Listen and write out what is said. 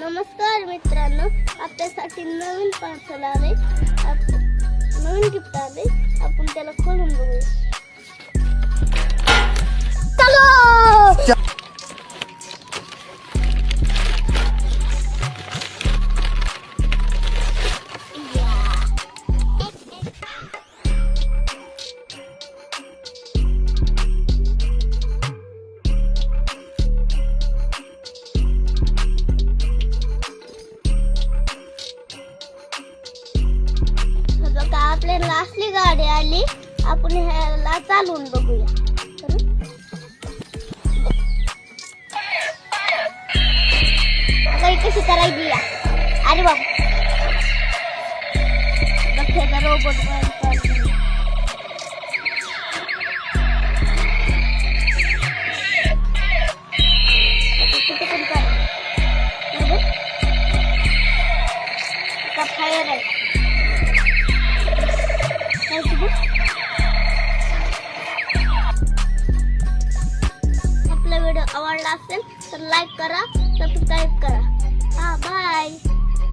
नमस्कार मित्रांनो, आपल्यासाठी नवीन पार्सल आले, नवीन गिफ्ट आले. आपण त्याला खोलून बघूया. चलो बघा, आपल्याला असली गाडी आली. आपण ह्याला चालवून बघूया. आता कशी करायची या? अरे बाबा, बघ ह्याचा रोबोट फायर आहे. आपला व्हिडिओ आवडला असेल तर लाईक करा, सबस्क्राईब करा. बाय.